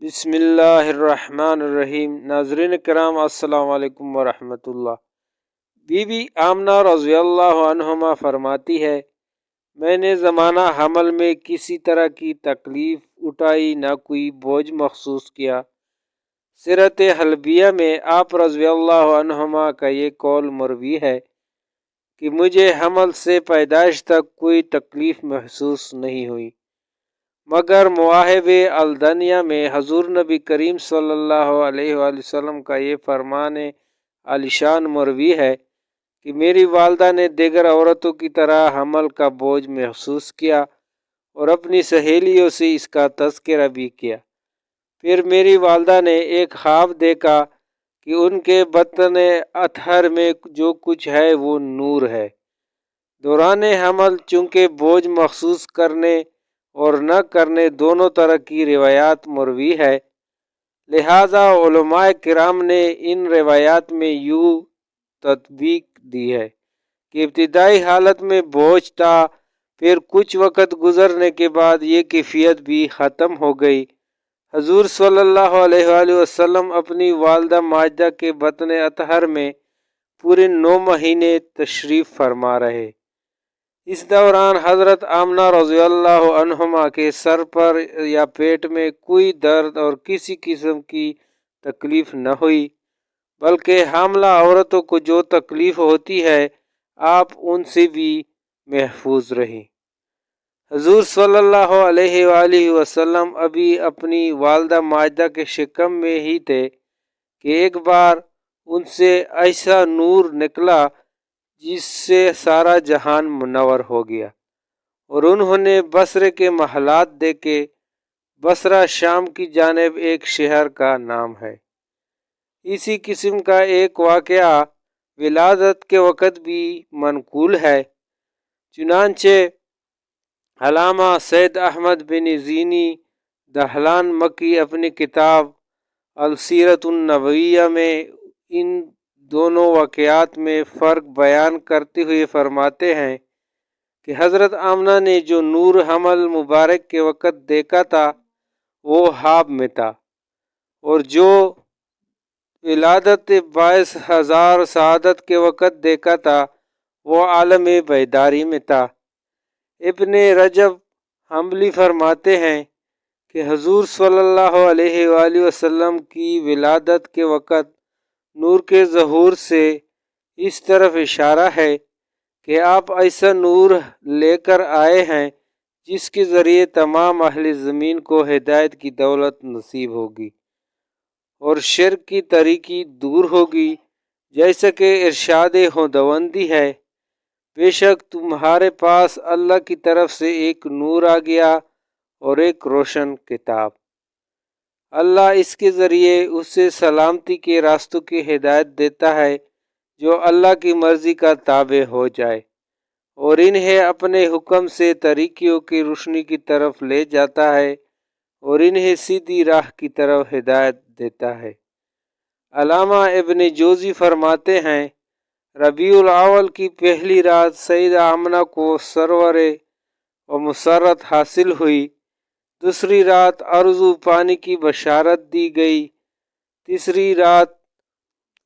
بسم اللہ الرحمن الرحیم۔ ناظرین کرام السلام علیکم ورحمۃ اللہ۔ بی بی آمنہ رضی اللہ عنہما فرماتی ہے، میں نے زمانہ حمل میں کسی طرح کی تکلیف اٹھائی، نہ کوئی بوجھ محسوس کیا۔ سیرت حلبیہ میں آپ رضی اللہ عنہما کا یہ قول مروی ہے کہ مجھے حمل سے پیدائش تک کوئی تکلیف محسوس نہیں ہوئی، مگر مواہب الدنیا میں حضور نبی کریم صلی اللہ علیہ وآلہ وسلم کا یہ فرمان عالی شان مروی ہے کہ میری والدہ نے دیگر عورتوں کی طرح حمل کا بوجھ محسوس کیا اور اپنی سہیلیوں سے اس کا تذکرہ بھی کیا۔ پھر میری والدہ نے ایک خواب دیکھا کہ ان کے بطن اطہر میں جو کچھ ہے وہ نور ہے۔ دوران حمل چونکہ بوجھ محسوس کرنے اور نہ کرنے دونوں طرح کی روایات مروی ہے، لہذا علماء کرام نے ان روایات میں یوں تطبیق دی ہے کہ ابتدائی حالت میں بوجھ تھا، پھر کچھ وقت گزرنے کے بعد یہ کیفیت بھی ختم ہو گئی۔ حضور صلی اللہ علیہ وآلہ وسلم اپنی والدہ ماجدہ کے بطن اطہر میں پورے 9 مہینے تشریف فرما رہے۔ اس دوران حضرت آمنہ رضی اللہ عنہما کے سر پر یا پیٹ میں کوئی درد اور کسی قسم کی تکلیف نہ ہوئی، بلکہ حاملہ عورتوں کو جو تکلیف ہوتی ہے آپ ان سے بھی محفوظ رہیں۔ حضور صلی اللہ علیہ وآلہ وسلم ابھی اپنی والدہ ماجدہ کے شکم میں ہی تھے کہ ایک بار ان سے ایسا نور نکلا جس سے سارا جہان منور ہو گیا، اور انہوں نے بصرے کے محلات دیکھے۔ بصرہ شام کی جانب ایک شہر کا نام ہے۔ اسی قسم کا ایک واقعہ ولادت کے وقت بھی منقول ہے۔ چنانچہ علامہ سید احمد بن زینی دہلان مکی اپنی کتاب السیرۃ النبویہ میں ان دونوں واقعات میں فرق بیان کرتے ہوئے فرماتے ہیں کہ حضرت آمنہ نے جو نور حمل مبارک کے وقت دیکھا تھا وہ خواب میں تھا، اور جو ولادت باعث ہزار سعادت کے وقت دیکھا تھا وہ عالم بیداری میں تھا۔ ابن رجب حنبلی فرماتے ہیں کہ حضور صلی اللہ علیہ وآلہ وسلم کی ولادت کے وقت نور کے ظہور سے اس طرف اشارہ ہے کہ آپ ایسا نور لے کر آئے ہیں جس کے ذریعے تمام اہل زمین کو ہدایت کی دولت نصیب ہوگی اور شرک کی تاریکی دور ہوگی، جیسا کہ ارشاد خداوندی ہے، بے شک تمہارے پاس اللہ کی طرف سے ایک نور آ گیا اور ایک روشن کتاب۔ اللہ اس کے ذریعے اسے سلامتی کے راستوں کی ہدایت دیتا ہے جو اللہ کی مرضی کا تابع ہو جائے، اور انہیں اپنے حکم سے طریقوں کی روشنی کی طرف لے جاتا ہے اور انہیں سیدھی راہ کی طرف ہدایت دیتا ہے۔ علامہ ابن جوزی فرماتے ہیں، ربیع الاول کی پہلی رات سیدہ آمنہ کو سرور و مسرت حاصل ہوئی، دوسری رات عرض و پانی کی بشارت دی گئی، تیسری رات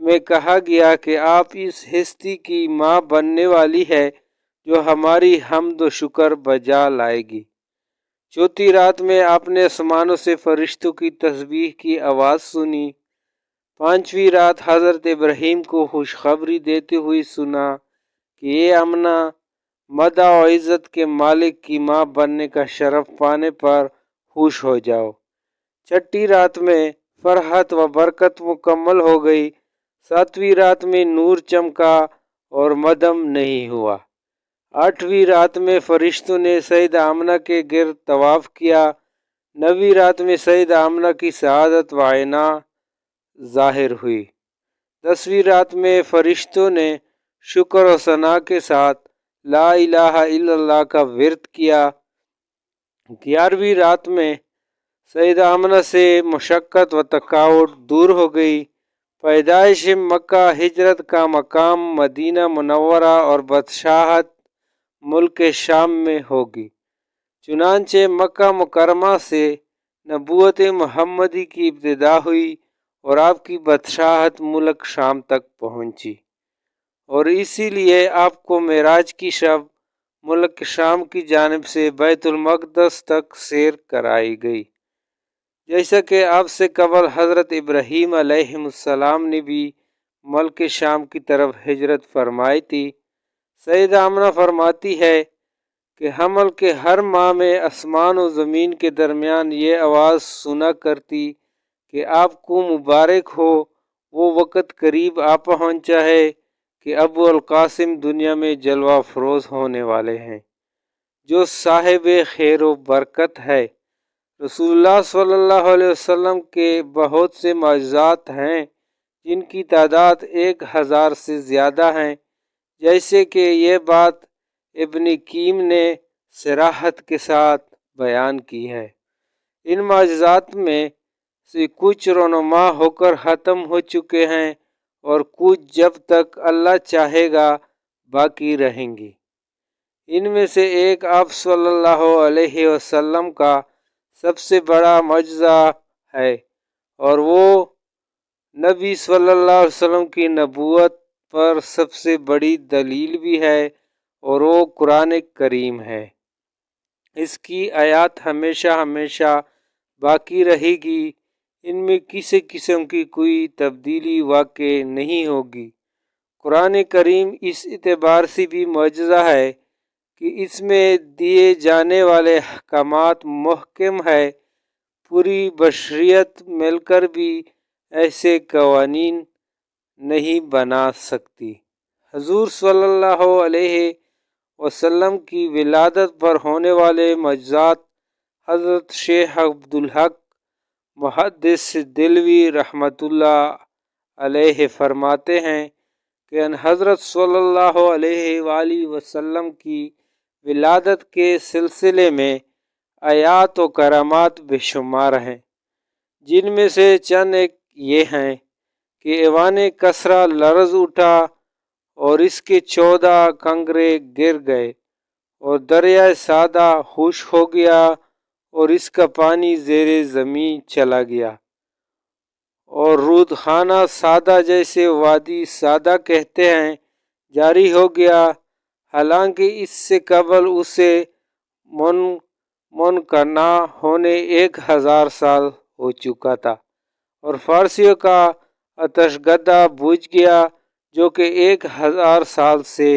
میں کہا گیا کہ آپ اس ہستی کی ماں بننے والی ہے جو ہماری حمد و شکر بجا لائے گی، چوتھی رات میں آپ نے آسمانوں سے فرشتوں کی تسبیح کی آواز سنی، پانچویں رات حضرت ابراہیم کو خوشخبری دیتے ہوئے سنا کہ اے آمنہ، مدح و عزت کے مالک کی ماں بننے کا شرف پانے پر خوش ہو جاؤ، چھٹی رات میں فرحت و برکت مکمل ہو گئی، ساتویں رات میں نور چمکا اور مدھم نہیں ہوا، آٹھویں رات میں فرشتوں نے سیدہ آمنہ کے گرد طواف کیا، نویں رات میں سیدہ آمنہ کی سعادت و عنا ظاہر ہوئی، 10ویں رات میں فرشتوں نے شکر و ثنا کے ساتھ لا الہ الا اللہ کا ورد کیا، 11ویں رات میں سیدہ آمنہ سے مشقت و تھکاوٹ دور ہو گئی، پیدائش مکہ، ہجرت کا مقام مدینہ منورہ اور بادشاہت ملک شام میں ہوگی۔ چنانچہ مکہ مکرمہ سے नबूवत मोहम्मदी की इब्तिदा हुई और आपकी बादशाहत मुल्क शाम तक पहुंची, और इसीलिए आपको मेराज की शब मुल्क शाम की जानिब से बैतुल मक़दस तक सैर कराई गई। जैसा कि आपसे कबल हज़रत इब्राहीम अलैहिस्सलाम ने भी मुल्क शाम की तरफ हिजरत फरमाई थी। सैयदा आमना फरमाती है कि हमल के हर माह में आसमान और ज़मीन के दरमियान ये आवाज़ सुना करती कि आपको मुबारक हो, वो वक़्त करीब आ पहुँचा है कि अबू अल कासिम दुनिया में जलवा फरोज़ होने वाले हैं, जो साहिब खैर व बरकत है। रसूलुल्लाह सल्लल्लाहु अलैहि वसल्लम के बहुत से मौजज़ात हैं जिनकी तादाद 1000 से ज़्यादा हैं, जैसे कि ये बात इब्न कीम ने सराहत के साथ बयान की है। इन मौजज़ात में से कुछ रोनुमा होकर ख़त्म हो चुके हैं और कुछ जब तक अल्लाह चाहेगा बाकी रहेंगी। इनमें से एक आप सल्लल्लाहु अलैहि वसल्लम का सबसे बड़ा मौजज़ा है और वो नबी सल्लल्लाहु अलैहि वसल्लम की नबूवत पर सबसे बड़ी दलील भी है, और वो कुरान करीम है। इसकी आयत हमेशा हमेशा बाकी रहेगी, इनमें किसी किस्म की कोई तब्दीली वाक़ई नहीं होगी। कुरान करीम इस एतबार से भी मुअज्जज़ा है कि इसमें दिए जाने वाले अहकामात मुहकम है। पूरी बशरियत मिलकर भी ऐसे कवानीन नहीं बना सकती। हुज़ूर सल्लल्लाहु अलैहि वसल्लम की विलादत पर होने वाले मौजज़ात हज़रत शेख अब्दुल हक मुहद्दिस दिलवी रहमतुल्लाह अलैहि फरमाते हैं कि हज़रत सल्लल्लाहु अलैहि वसल्लम की विलादत के सिलसिले में आयात व करामात बेशुमार हैं, जिनमें से चंद एक ये हैं कि ऐवान कसरा लर्ज़ उठा और इसके 14 कंगरे गिर गए, और दरिया सादा खुश हो गया और इसका पानी ज़ेरे ज़मीन चला गया, और रूदखाना सादा जिसे वादी सादा कहते हैं जारी हो गया, हालांकि इससे कबल उसे मुनकना होने 1000 साल हो चुका था। और फारसियों का आतशगदा बुझ गया जो कि 1000 साल से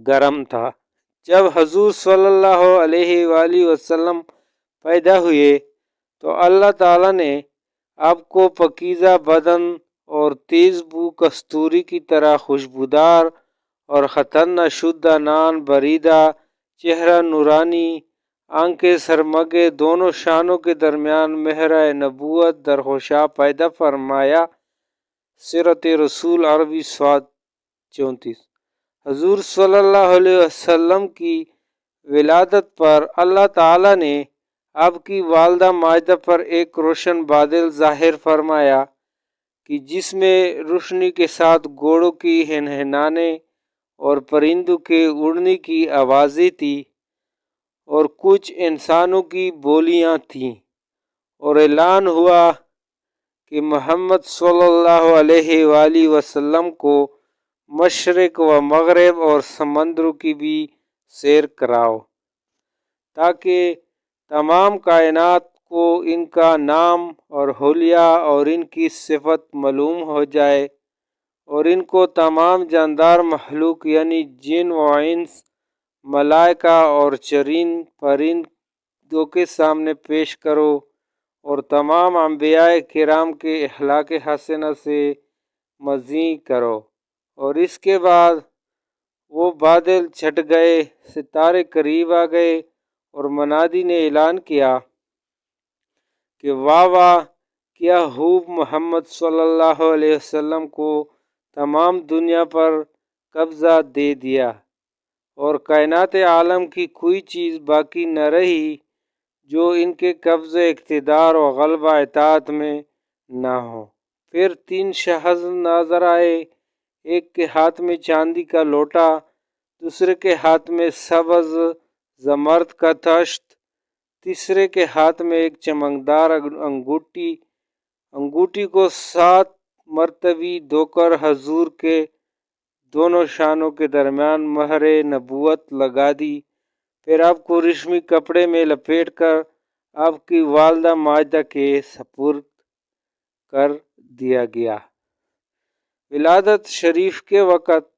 गर्म था। जब हुज़ूर सल्लल्लाहु अलैहि वसल्लम पैदा हुए तो अल्लाह ताला ने आपको पकीज़ा बदन और तेज़ बू कस्तूरी की तरह खुशबूदार और ख़तरना शुद्ध नान बरीदा, चेहरा नूरानी, आंखें सरमगे, दोनों शानों के दरमियान मेहरा नबूवत दरहोशा पैदा फरमाया। सीरत रसूल अरबी स्वाद 34। हुज़ूर सल्लल्लाहु अलैहि वसल्लम की विलादत पर अल्लाह ताला ने आपकी वालदा माजदा पर एक रोशन बादल ज़ाहिर फरमाया कि जिसमें रोशनी के साथ घोड़ों की हिनहिनाने और परिंदों के उड़ने की आवाज़ें थी, और कुछ इंसानों की बोलियां थीं, और ऐलान हुआ कि मोहम्मद सल्लल्लाहु अलैहि वसल्लम को मशरिक व मगरिब और समंदरों की भी सैर कराओ, ताकि तमाम कायनात को इनका नाम और हुलिया और इनकी सिफत मालूम हो जाए, और इनको तमाम जानदार महलूक यानी जिन व इंस, मलाइका और चरिंद परिंदों के सामने पेश करो, और तमाम अंबियाए किराम के अखलाक हसना से मज़ी करो। और इसके बाद वो बादल छट गए, सितारे करीब आ गए, और मनादी ने ऐलान किया कि वाह वाह, क्या खूब मोहम्मद सल्लल्लाहु अलैहि वसल्लम को तमाम दुनिया पर कब्ज़ा दे दिया, और कायनात आलम की कोई चीज़ बाकी न रही जो इनके कब्ज़े इक़्तिदार व ग़लबा इताअत में ना हो। फिर 3 शहज़ नज़र आए, एक के हाथ में चांदी का लोटा, दूसरे के हाथ में सब्ज़ ज़मर्द का तश्त, तीसरे के हाथ में एक चमकदार अंगूठी को 7 मरतबी धोकर हजूर के दोनों शानों के दरमियान महर नबूवत लगा दी। फिर आपको रेशमी कपड़े में लपेटकर आपकी वालदा माजदा के सपुर्द कर दिया गया। विलादत शरीफ के वक़्त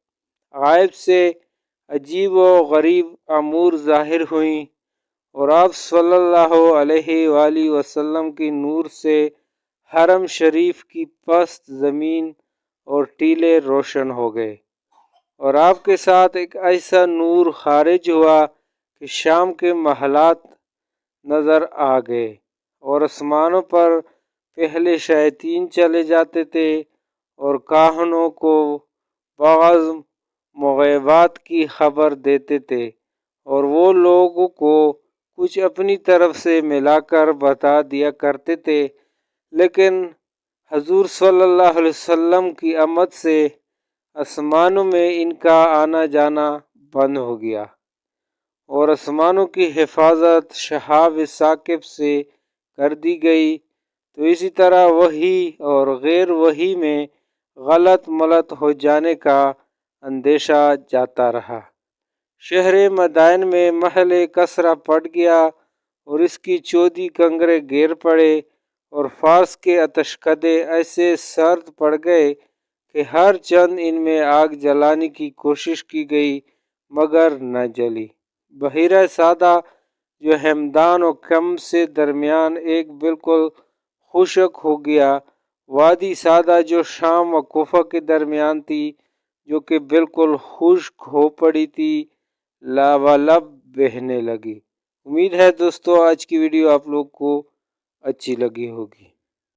गायब से अजीब व गरीब अमूर ज़ाहिर हुई और आप सल्लल्लाहु अलैहि वसल्लम की नूर से हरम शरीफ की पस्त ज़मीन और टीले रोशन हो गए और आपके साथ एक ऐसा नूर खारिज हुआ कि शाम के महलात नज़र आ गए और आसमानों पर पहले शैतीन चले जाते थे और काहनों को बाज़ मुग़ैबात की खबर देते थे और वो लोगों को कुछ अपनी तरफ से मिलाकर बता दिया करते थे। लेकिन हजूर सल्लल्लाहु अलैहि वसल्लम की आमद से आसमानों में इनका आना जाना बंद हो गया और आसमानों की हिफाजत शहाब साकिब से कर दी गई। तो इसी तरह वही और गैर वही में गलत मलत हो जाने का अंदेशा जाता रहा। शहर मदाइन में महल कसरा पड़ गया और इसकी 14 कंगरे गिर पड़े और फारस के अतशकदे ऐसे सर्द पड़ गए कि हर चंद इनमें आग जलाने की कोशिश की गई मगर न जली। बहिरा सादा जो हमदान और कम से दरमियान एक बिल्कुल खुशक हो गया। वादी सादा जो शाम व कोफा के दरमियान थी जो कि बिल्कुल खुश्क हो पड़ी थी, लावालब बहने लगी। उम्मीद है दोस्तों आज की वीडियो आप लोग को अच्छी लगी होगी।